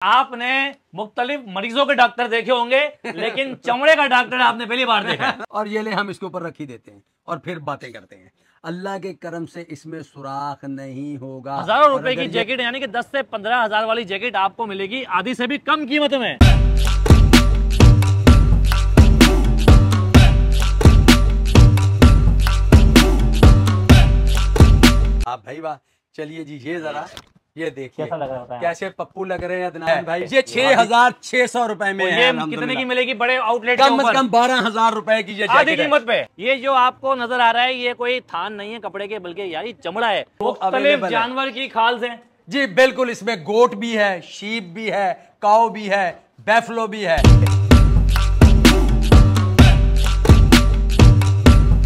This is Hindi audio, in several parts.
आपने मुख्तलिफ मरीजों के डॉक्टर देखे होंगे लेकिन चमड़े का डॉक्टर आपने पहली बार देखा। और ये ले हम इसके ऊपर रख ही देते हैं और फिर बातें करते हैं। अल्लाह के करम से इसमें सुराख नहीं होगा। हजारों रुपए की जैकेट यानी कि 10 से 15 हजार वाली जैकेट आपको मिलेगी आधी से भी कम कीमत में। आप भाई वाह, चलिए जी ये जरा ये देखिए कैसा लग रहा है, कैसे पप्पू लग रहे हैं अदनान भाई। ये 6,600 रुपए में है। ये कितने की मिलेगी बड़े आउटलेट कम से कम 12,000 रुपए की ये आधी कीमत पे। ये जो आपको नजर आ रहा है ये कोई थान नहीं है कपड़े के, बल्कि यार ये चमड़ा है। मुख्तलिफ जानवर की खाल से जी बिल्कुल। इसमें गोट भी है, शीप भी है, काऊ भी है, बैफलो भी है।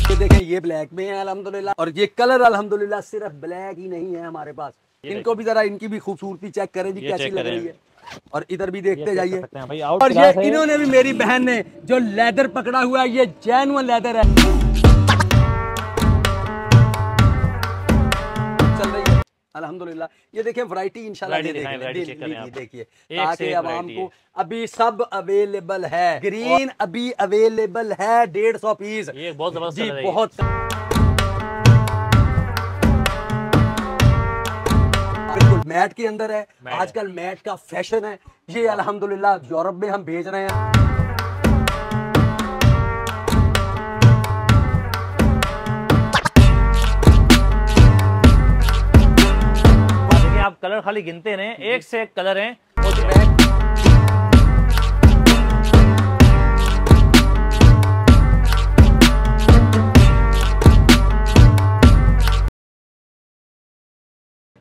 ये देखें ये ब्लैक में है अल्हम्दुलिल्लाह। और ये कलर अल्हम्दुलिल्लाह सिर्फ ब्लैक ही नहीं है हमारे पास। इनको भी जरा इनकी भी खूबसूरती चेक करें जी कैसी लग रही है। और इधर भी देखते जाइए। और ये इन्होंने भी, मेरी बहन ने जो लेदर पकड़ा हुआ है ये जेन्युइन लेदर है। चल रही है अल्हम्दुलिल्लाह। ये देखें वैरायटी इंशाल्लाह देखिए ताकि आवाम को अभी सब अवेलेबल है। ग्रीन अभी अवेलेबल है 150 पीस। ये बहुत जबरदस्त जी बहुत। बिल्कुल मैट के अंदर है। आजकल मैट का फैशन है। ये अल्हम्दुलिल्लाह यूरोप में हम भेज रहे हैं। आप कलर खाली गिनते रहे, एक से एक कलर हैं।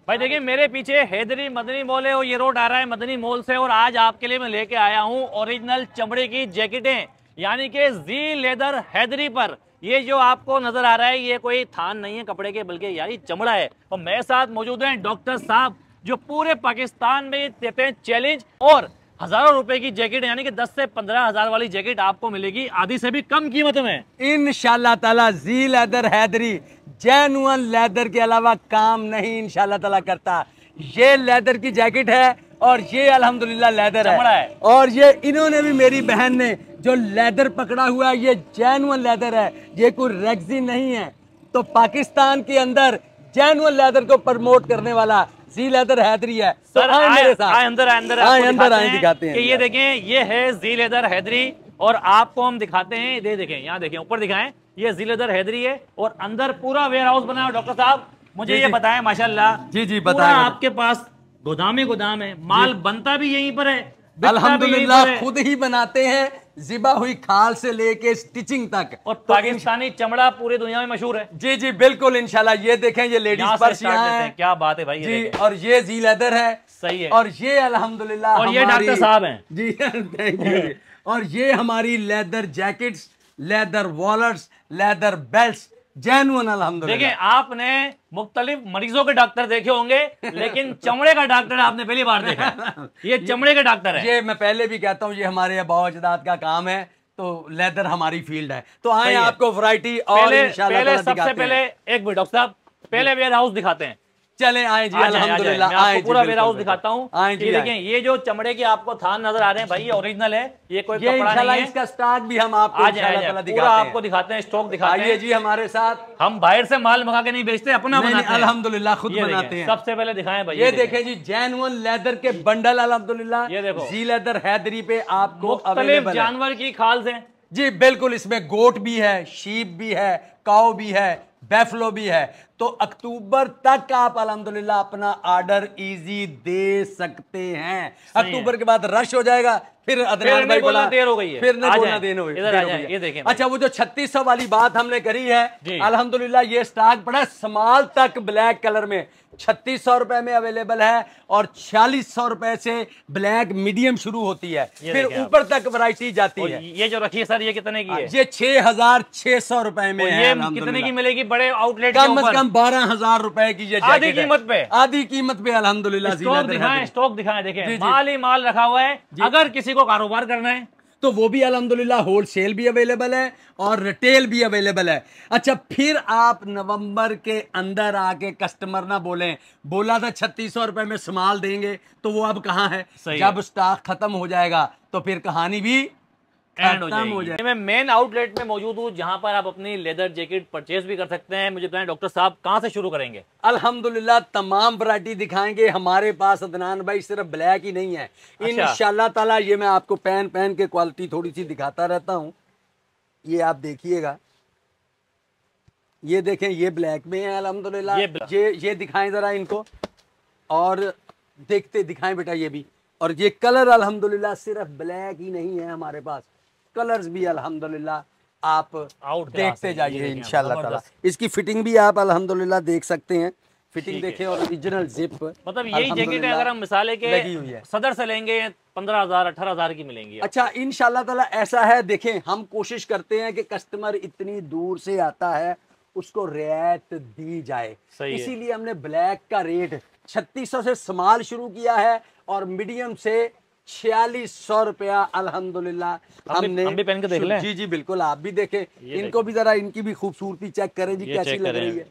भाई देखिए मेरे पीछे हैदरी मदनी मॉल है और ये रोड आ रहा है मदनी मॉल से। और आज आपके लिए मैं लेके आया हूँ ओरिजिनल चमड़े की जैकेटें यानी कि जी लेदर हैदरी पर। ये जो आपको नजर आ रहा है ये कोई थान नहीं है कपड़े के, बल्कि यार ये चमड़ा है। और मेरे साथ मौजूद हैं डॉक्टर साहब जो पूरे पाकिस्तान में देते हैं चैलेंज। और हजारों रुपए की जैकेट यानी कि 10 से 15 हजार वाली जैकेट आपको मिलेगी आधी से भी कम कीमत में इंशाल्लाह ताला। जी लेदर हैदरी जेन्युइन लेदर के अलावा काम नहीं इंशाल्लाह ताला करता। ये लेदर की जैकेट है और ये अल्हम्दुलिल्लाह लेदर है। और ये इन्होंने भी, मेरी बहन ने जो लेदर पकड़ा हुआ है ये जेन्युइन लेदर है, ये कोई रेक्सिन नहीं है। तो पाकिस्तान के अंदर जेन्युइन लेदर को प्रमोट करने वाला जी लेदर हैदरी है। सर तो मेरे साथ अंदर आए दिखाते हैं। ये देखें ये है जी लेदर हैदरी और आपको हम दिखाते हैं। ये देखें यहाँ देखें ऊपर दिखाएं ये जी लेदर हैदरी है और अंदर पूरा वेयर हाउस बना है। डॉक्टर साहब मुझे ये बताएं माशाल्लाह। जी बताएं। आपके पास गोदाम है, माल बनता भी यहीं पर है अल्हम्दुलिल्लाह। खुद ही बनाते हैं जिबा हुई खाल से लेके स्टिचिंग तक। और पाकिस्तानी चमड़ा पूरी दुनिया में मशहूर है। जी बिल्कुल इंशाल्लाह। ये देखें ये लेडीज पर्स हैं। क्या बात है भाई जी। और ये जी लेदर है। सही है। और ये अल्हम्दुलिल्लाह और ये डॉक्टर साहब हैं जी थैंक यू। और ये हमारी leather jackets, leather wallets, leather belts genuine अल्हम्दुलिल्लाह। देखिए आपने मुख्तलिफ मरीजों के डॉक्टर देखे होंगे लेकिन चमड़े का डॉक्टर आपने पहली बार देखा। ये चमड़े का डॉक्टर है। ये मैं पहले भी कहता हूँ ये हमारे आबा अजदाद का काम है। तो लेदर हमारी फील्ड है। तो आए आपको वैरायटी और इंशाल्लाह सबसे पहले एक मिनट डॉक्टर साहब पहले वेयर हाउस दिखाते हैं। चले आए जी अल्हम्दुलिल्लाह। आए पूरा वेयर हाउस दिखाता हूँ। देखिए ये जो चमड़े के आपको थान नजर आ रहे हैं भाई ये ओरिजिनल है, ये कोई कपड़ा नहीं है। इसका स्टॉक भी हम आपको पूरा आपको दिखाते हैं, स्टॉक दिखाते हैं। आइए जी हमारे साथ। हम बाहर से माल मंगा के नहीं बेचते, अपना बनाते हैं अल्हम्दुलिल्लाह, खुद बनाते हैं। सबसे पहले दिखाएं भाई। ये देखें जी जेन्युइन लेदर के बंडल अल्हम्दुलिल्लाह। ये देखो जी लेदर हैदरी पे आपको मुख्तलिफ जानवर की खाल से जी बिल्कुल। इसमें गोट भी है, शीप भी है, काऊ भी है, बैफलो भी है। तो अक्टूबर तक आप अल्हम्दुलिल्लाह अपना ऑर्डर इजी दे सकते हैं। अक्टूबर के बाद रश हो जाएगा, फिर अदनान भाई बोला देर हो गई है, फिर नहीं बोलना देर हो गई। ये देखें अच्छा वो जो 3600 वाली बात हमने करी है अल्हम्दुलिल्लाह ये स्टॉक बड़ा स्मॉल तक ब्लैक कलर में 3600 रुपए में अवेलेबल है। और 4600 रुपए से ब्लैक मीडियम शुरू होती है, फिर ऊपर तक वैरायटी जाती है। ये जो रखी है सर ये कितने की है? ये 6600 रुपए में है। ये कितने की मिलेगी बड़े आउटलेट? कम से कम 12,000 रुपए की ये आधी कीमत पे। आधी कीमत पे अल्हम्दुलिल्लाह। स्टॉक दिखाएं, देखें माल ही माल रखा हुआ है। अगर किसी को कारोबार करना है तो वो भी अल्हम्दुलिल्लाह होलसेल भी अवेलेबल है और रिटेल भी अवेलेबल है। अच्छा, फिर आप नवंबर के अंदर आके कस्टमर ना बोलें बोला था 3600 रुपए में स्माल देंगे, तो वो अब कहाँ है? जब स्टॉक खत्म हो जाएगा तो फिर कहानी भी एंड हो जाएगी। मैं मेन आउटलेट में मौजूद हूँ जहां पर आप अपनी लेदर जैकेट परचेज भी कर सकते हैं। मुझे बताएं डॉक्टर साहब, कहां से शुरू करेंगे? अल्हम्दुलिल्लाह तमाम वैरायटी दिखाएंगे। हमारे पास अदनान भाई सिर्फ ब्लैक ही नहीं है। अच्छा। इंशाल्लाह ताला ये मैं आपको पहन के क्वालिटी थोड़ी सी दिखाता रहता हूँ। ये आप देखिएगा, ये देखें, ये ब्लैक में है अल्हम्दुलिल्लाह। ये दिखाएं जरा इनको, और देखते दिखाएं बेटा ये भी। और ये कलर अल्हम्दुलिल्लाह सिर्फ ब्लैक ही नहीं है, हमारे पास कलर्स भी अल्हम्दुलिल्लाह आप देखते जाइए इंशाल्लाह ताला। इसकी फिटिंग भी आप अल्हम्दुलिल्लाह देख सकते हैं। फिटिंग देखें और ओरिजिनल जिप। मतलब यही जैकेट है, अगर हम मिसाले के लगी हुई है सदर से लेंगे 15,000 18,000 की मिलेंगी। अच्छा, इंशाल्लाह ताला ऐसा है। देखें, हम कोशिश करते हैं कि कस्टमर इतनी दूर से आता है उसको रियायत दी जाए, इसीलिए हमने ब्लैक का रेट 3600 से स्मॉल शुरू किया है और मीडियम से 4600 रुपया अल्हम्दुलिल्लाह हमने। हम भी पहन के देख लें? जी जी बिल्कुल, आप भी देखें। इनको भी जरा, इनकी भी खूबसूरती चेक करें जी, कैसी लग रही है।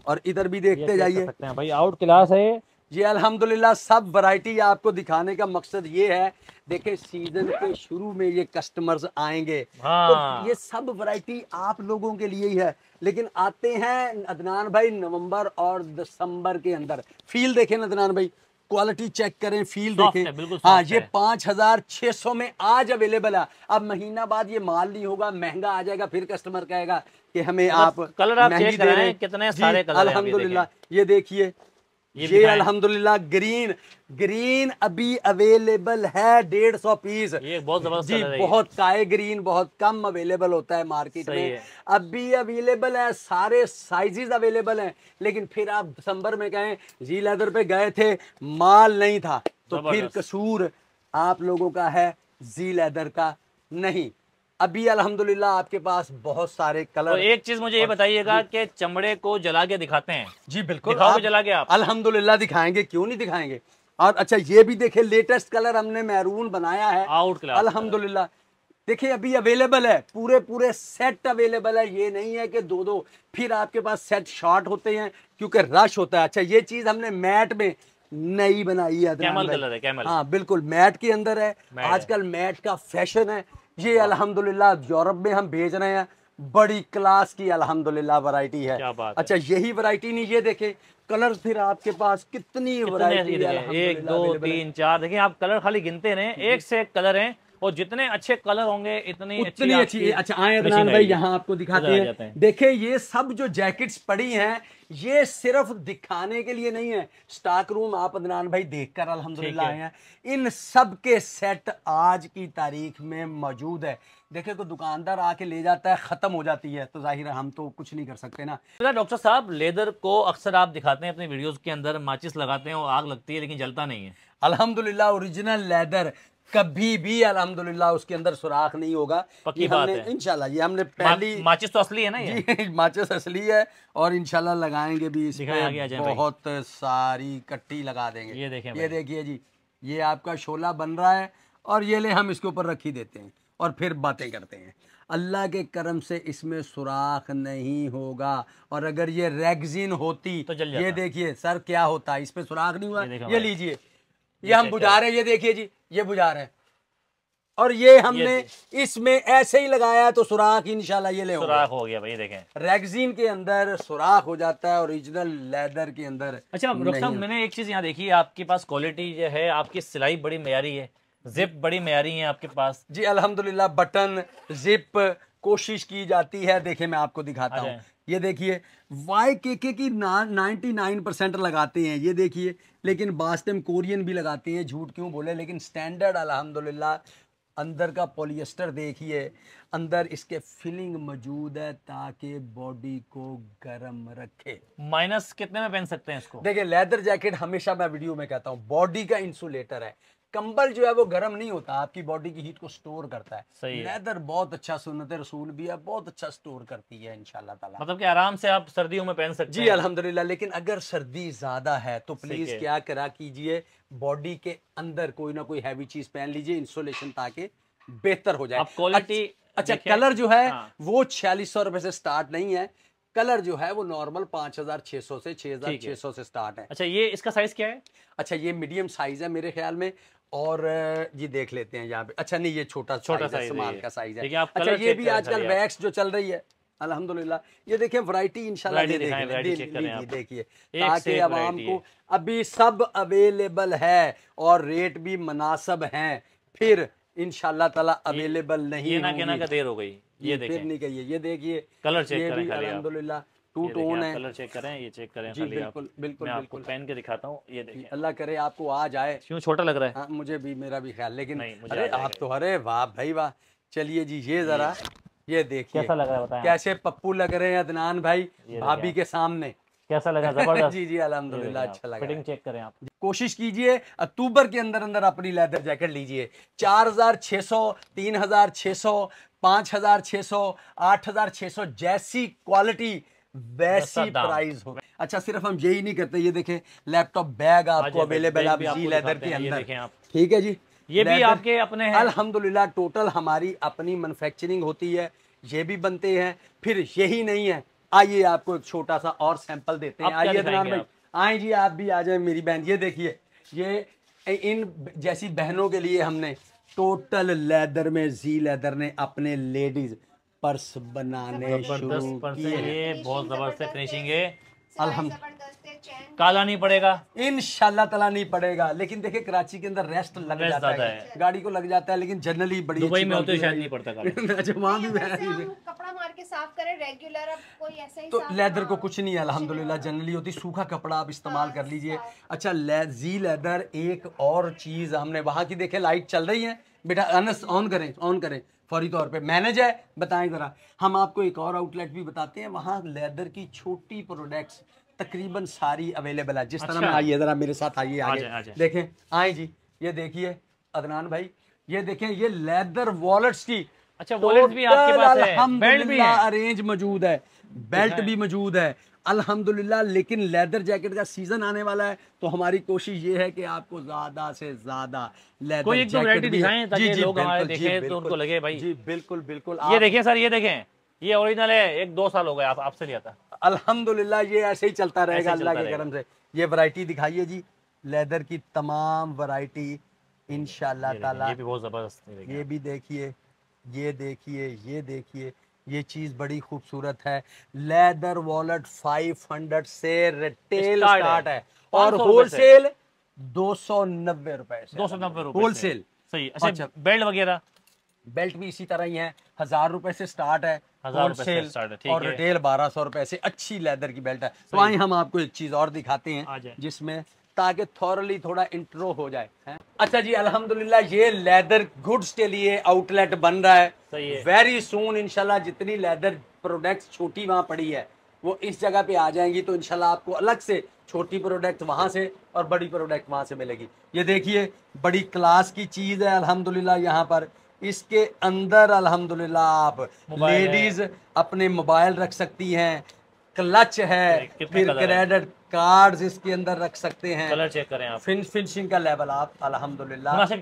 और इधर भी देखते जाइए भाई, आउट क्लास है ये अल्हम्दुलिल्लाह। सब वैरायटी आपको दिखाने का मकसद ये है, देखें सीजन के शुरू में ये कस्टमर्स आएंगे। तो ये सब वैरायटी आप लोगों के लिए ही है, लेकिन आते हैं अदनान भाई नवंबर और दिसंबर के अंदर। फील देखें अदनान भाई, क्वालिटी चेक करें, फील देखें। हाँ, ये 5600 में आज अवेलेबल है। अब महीना बाद ये माल नहीं होगा, महंगा आ जाएगा, फिर कस्टमर कहेगा कि हमें आप कलर आप चेक कर रहे हैं, कितने सारे कलर हैं अल्हम्दुलिल्लाह। ये देखिए, ये अल्हम्दुलिल्लाह ग्रीन अभी अवेलेबल है 150 पीस। ये बहुत जबरदस्त जी, बहुत काए ग्रीन बहुत कम अवेलेबल होता है मार्केट में। अभी अवेलेबल है, सारे साइजेस अवेलेबल हैं। लेकिन फिर आप दिसंबर में कहें जी लेदर पे गए थे, माल नहीं था, तो फिर कसूर आप लोगों का है, जी लेदर का नहीं। अभी अल्हम्दुलिल्लाह आपके पास बहुत सारे कलर। और एक चीज मुझे ये बताइएगा कि चमड़े को जला के दिखाते हैं? जी बिल्कुल, दिखाओगे जला के? आप अल्हम्दुलिल्लाह दिखाएंगे, क्यों नहीं दिखाएंगे। और अच्छा, ये भी देखे, लेटेस्ट कलर हमने मैरून बनाया है आउट क्लास अल्हम्दुलिल्लाह। देखिए अभी अवेलेबल है, पूरे सेट अवेलेबल है। ये नहीं है कि दो फिर आपके पास सेट शॉर्ट होते हैं क्योंकि रश होता है। अच्छा, ये चीज हमने मैट में नई बनाई है, कैमल कलर है, कैमल। हाँ बिल्कुल, मैट के अंदर है। आजकल मैट का फैशन है। ये अल्हम्दुलिल्लाह यूरोप में हम भेज रहे हैं, बड़ी क्लास की अल्हम्दुलिल्लाह वैरायटी है। अच्छा, यही वैरायटी नहीं, ये देखें कलर, फिर आपके पास कितनी वैरायटी है। 1 2 3 4 देखिए, आप कलर खाली गिनते रहे, एक से एक कलर हैं, और जितने अच्छे कलर होंगे उतनी अच्छी। अच्छा, आए अदनान भाई, यहाँ आपको दिखाते हैं। देखिए, ये सब जो जैकेट्स पड़ी हैं, ये सिर्फ दिखाने के लिए नहीं है। स्टॉक रूम आप अदनान भाई देखकर अल्हम्दुलिल्लाह आए हैं। इन सब के सेट आज की तारीख में मौजूद है। देखिए, कोई दुकानदार आके ले जाता है, खत्म हो जाती है, तो जाहिर है हम तो कुछ नहीं कर सकते ना। डॉक्टर साहब, लेदर को अक्सर आप दिखाते हैं अपने वीडियोस के अंदर, माचिस लगाते हैं और आग लगती है लेकिन जलता नहीं है। अल्हम्दुलिल्लाह ओरिजिनल लेदर कभी भी अल्हम्दुलिल्लाह उसके अंदर सुराख नहीं होगा। पक्की बात है इंशाल्लाह। ये हमने पहली माचिस तो असली है ना ये? माचिस असली है, और इंशाल्लाह लगाएंगे भी इस पे, बहुत सारी कट्टी लगा देंगे। ये देखें, ये देखिए जी, ये आपका शोला बन रहा है, और ये ले हम इसके ऊपर रख ही देते हैं और फिर बातें करते हैं। अल्लाह के करम से इसमें सुराख नहीं होगा, और अगर ये रेगजीन होती तो जल जाता। ये देखिए सर क्या होता है, इस पे सुराख नहीं हुआ। ये लीजिए, ये हम बुझा रहे हैं, ये देखिए जी, ये बुझा रहे हैं, और ये हमने इसमें ऐसे ही लगाया तो सुराख इंशाल्लाह ये ले सुराख हो गया भाई। देखें, रेगजीन के अंदर सुराख हो जाता है, ओरिजिनल लेदर के अंदर। अच्छा डॉक्टर साहब, मैंने एक चीज यहाँ देखी है, आपके पास क्वालिटी जो है, आपकी सिलाई बड़ी मेयारी है, जिप बड़ी मेयारी है आपके पास। जी अल्हम्दुलिल्लाह, बटन जिप कोशिश की जाती है। देखिए मैं आपको दिखाता हूँ, ये देखिए YKK की 99% लगाते हैं, ये देखिए, लेकिन बास्टम कोरियन भी लगाते हैं, झूठ क्यों बोले। लेकिन स्टैंडर्ड अल्हम्दुलिल्लाह, अंदर का पॉलिएस्टर देखिए, अंदर इसके फिलिंग मौजूद है ताकि बॉडी को गर्म रखे। माइनस कितने में पहन सकते हैं इसको? देखिए, लेदर जैकेट हमेशा मैं वीडियो में कहता हूँ बॉडी का इंसुलेटर है। कंबल जो है वो गर्म नहीं होता, आपकी बॉडी की हीट को स्टोर करता है। सही है। लेदर बहुत अच्छा, सुन्नत रसूल भी है, बहुत अच्छा स्टोर करती है इंशाल्लाह ताला। मतलब कि आराम से आप सर्दियों में पहन सकते हैं। जी अल्हम्दुलिल्लाह। लेकिन अगर सर्दी ज्यादा है तो प्लीज क्या करा कीजिए, बॉडी के अंदर कोई ना कोई हैवी चीज पहन लीजिए, इंसुलेशन, ताकि बेहतर हो जाए। अब क्वालिटी अच्छा कलर जो है वो 4600 रुपए से स्टार्ट नहीं है, कलर जो है वो नॉर्मल 5600 से 6600 से स्टार्ट है। अच्छा ये इसका साइज क्या है? अच्छा ये मीडियम साइज है मेरे ख्याल में, और ये देख लेते हैं यहाँ पे। अच्छा नहीं, ये छोटा साइज है, स्मॉल का साइज है। अच्छा ये भी आजकल वैक्स जो चल रही है अल्हम्दुलिल्लाह, ये देखिए वैरायटी इंशाल्लाह देखिए ताकि आवाम को अभी सब अवेलेबल है और रेट भी मुनासिब हैं, फिर इंशाल्लाह ताला अवेलेबल नहीं ये ना कहना का देर हो गई। ये फिर नहीं कहिए, ये देखिए कलर चेक करें अल्हम्दुलिल्लाह टू टोन है। कलर चेक करें, ये चेक करें जी बिल्कुल बिल्कुल, मैं आपको पहन के दिखाता हूँ। ये देखिए, अल्लाह करे आपको आ जाए। क्यों छोटा लग रहा है? हाँ मुझे भी, मेरा भी ख्याल, लेकिन अरे आप तो अरे वाह भाई वाह। चलिए जी ये जरा ये देखिए कैसा लग रहा है बताएं। कैसे पप्पू लग रहे हैं अदनान भाई भाभी के सामने, कैसा लगा? जबरदस्त। जी जी अल्हम्दुलिल्लाह अच्छा लगा। फिटिंग चेक करें आप। कोशिश कीजिए अक्टूबर के अंदर अंदर अपनी लेदर जैकेट लीजिए। 4600, 3600, 5600, 8600 जैसी क्वालिटी वैसी प्राइस हो। अच्छा सिर्फ हम यही नहीं करते, ये देखें लैपटॉप बैग आपको अवेलेबल है जी लेदर के अंदर, ठीक है जी। ये भी आपके अपने हैं अल्हम्दुलिल्लाह, टोटल हमारी अपनी मैन्युफैक्चरिंग होती है, ये भी बनते हैं। फिर यही नहीं है, आइए आपको एक छोटा सा और सैंपल देते हैं। आइए अदनान भाई आए जी, आप भी आ जाए मेरी बहन। ये देखिए ये इन जैसी बहनों के लिए हमने टोटल लेदर में जी लेदर ने अपने लेडीज पर्स बनाने शुरू किए। ये बहुत जबरदस्त फिनिशिंग है, अल्हम्दुलिल्लाह काला नहीं पड़ेगा इंशाल्लाह ताला नहीं पड़ेगा। लेकिन देखिए कराची के अंदर रेस्ट लग जाता है, गाड़ी को लग जाता है, लेकिन जनरली बड़ी दुबई में होते शायद नहीं पड़ता अच्छा वहाँ भी कपड़ा मार के साफ करें रेगुलर, अब कोई ऐसा ही तो लेदर को कुछ नहीं है अल्हम्दुलिल्लाह, जनरली होती सूखा कपड़ा आप इस्तेमाल कर लीजिए। अच्छा जी लेदर एक और चीज हमने वहाँ की, देखे लाइट चल रही है बेटा, अनस ऑन करें फौरी तौर पे। मैनेज है, बताएं जरा। हम आपको एक और आउटलेट भी बताते हैं, वहाँ लेदर की छोटी प्रोडक्ट्स तकरीबन सारी अवेलेबल है। जिस तरह में आइए जरा मेरे साथ आइए आगे देखें, आए जी ये देखिए अदनान भाई, ये देखें ये लेदर वॉलेट्स की। अच्छा वॉलेट भी आपके पास है, बेल्ट भी है, अरेंज मौजूद है, बेल्ट भी मौजूद है अल्हम्दुलिल्लाह। लेकिन लेदर जैकेट का सीजन आने वाला है, तो हमारी कोशिश ये है कि आपको ज्यादा से ज्यादा लेदर कोई एक वैरायटी दिखाएं ताकि लोग हमारे देखें तो उनको लगे भाई। जी बिल्कुल बिल्कुल। ये देखें सर, ये देखें, ये ओरिजिनल है, 1-2 साल हो गए आपसे लिया था। अल्हम्दुलिल्लाह ये ऐसे ही चलता रहेगा अल्लाह के करम से। ये वैरायटी दिखाइए जी, लेदर की तमाम वैरायटी इंशाल्लाह ताला। ये भी बहुत जबरदस्त, ये भी देखिए, ये देखिए, ये देखिए, ये चीज बड़ी खूबसूरत है। लेदर वॉलेट 500 से रिटेल स्टार्ट है और होलसेल 290 रुपए से, 290 रुपए होलसेल। सही। अच्छा बेल्ट वगैरह? बेल्ट भी इसी तरह ही है, 1000 रुपए से स्टार्ट है होलसेल, और रिटेल 1200 रुपए से। अच्छी लेदर की बेल्ट है। तो आइए हम आपको एक चीज और दिखाते हैं जिसमें, ताकि थॉरली थोड़ा इंट्रो हो जाए है? अच्छा जी अल्हम्दुलिल्लाह, ये लेदर गुड्स के लिए आउटलेट बन रहा है। वेरी सून इंशाल्लाह जितनी लेदर प्रोडक्ट्स छोटी वहाँ पड़ी है वो इस जगह पे आ जाएंगी, तो इंशाल्लाह आपको अलग से छोटी प्रोडक्ट वहाँ से और बड़ी प्रोडक्ट वहाँ से मिलेगी। ये देखिए बड़ी क्लास की चीज़ है अल्हम्दुलिल्लाह। यहाँ पर इसके अंदर अल्हम्दुलिल्लाह आप लेडीज अपने मोबाइल रख सकती हैं, क्लच है, फिर क्रेडिट कार्ड्स इसके अंदर रख सकते हैं। कलर चेक करें आप, फिनिशिंग का लेवल आप अल्हम्दुलिल्लाह मुनासिब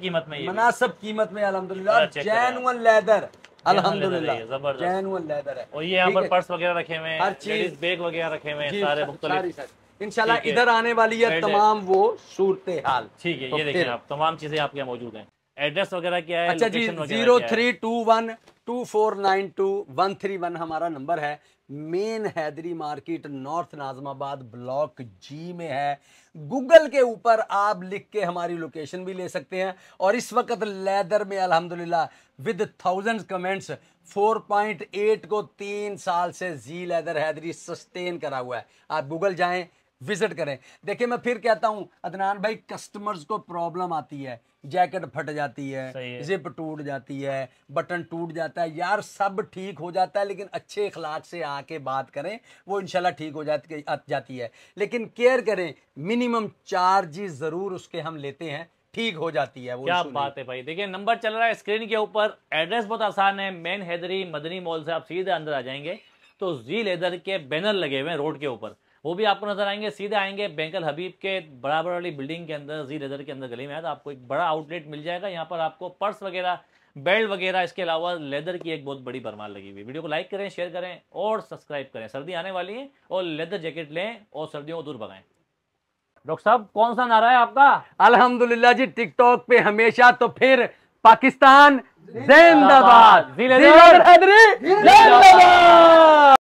कीमत में, अल्हम्दुलिल्लाह, जेन्युइन लेदर अल्हम्दुलिल्लाह, जेन्युइन लेदर है। और ये यहाँ पर पर्स वगैरह रखे हुए हैं, हर चीज बैग वगैरह रखे हुए हैं, सारे मुख्तलिफ। इंशाल्लाह इधर आने वाली है तमाम वो सूरत हाल। ठीक है, ये देखिए आप तमाम चीजें आपके यहाँ मौजूद हैं। एड्रेस वगैरह क्या है? अच्छा जी 03212492 131 हमारा नंबर है। Main Haidari market north Nazimabad block G में है। गूगल के ऊपर आप लिख के हमारी लोकेशन भी ले सकते हैं। और इस वक्त लेदर में अल्हम्दुलिल्लाह विद 1000 कमेंट्स 4.8 को 3 साल से जी लेदर हैदरी सस्टेन करा हुआ है। आप गूगल जाएं, विजिट करें। देखिए मैं फिर कहता हूं अदनान भाई, कस्टमर्स को प्रॉब्लम आती है, जैकेट फट जाती है, जिप टूट जाती है, बटन टूट जाता है, यार सब ठीक हो जाता है, लेकिन अच्छे अखलाक से आके बात करें, वो इंशाल्लाह ठीक हो जाती है। लेकिन केयर करें, मिनिमम चार्जेस जरूर उसके हम लेते हैं, ठीक हो जाती है वो। क्या बात है भाई। देखिए नंबर चल रहा है स्क्रीन के ऊपर। एड्रेस बहुत आसान है, मेन हैदरी मदनी मॉल से आप सीधे अंदर आ जाएंगे तो जी लेदर के बैनर लगे हुए हैं रोड के ऊपर, वो भी आपको नजर आएंगे। सीधे आएंगे बैंकल हबीब के बराबर वाली बिल्डिंग के अंदर, जी लेदर के अंदर गली में है, तो आपको एक बड़ा आउटलेट मिल जाएगा। यहाँ पर आपको पर्स वगैरह बेल्ट वगैरह, इसके अलावा लेदर की एक बहुत बड़ी भरमार लगी हुई। वीडियो को लाइक करें, शेयर करें और सब्सक्राइब करें। सर्दी आने वाली है और लेदर जैकेट लें और सर्दियों को दूर भगाएं। डॉक्टर साहब कौन सा नारा है आपका? अल्हम्दुलिल्लाह जी, टिकटॉक पे हमेशा, तो फिर पाकिस्तान जिंदाबाद। जिंदाबाद।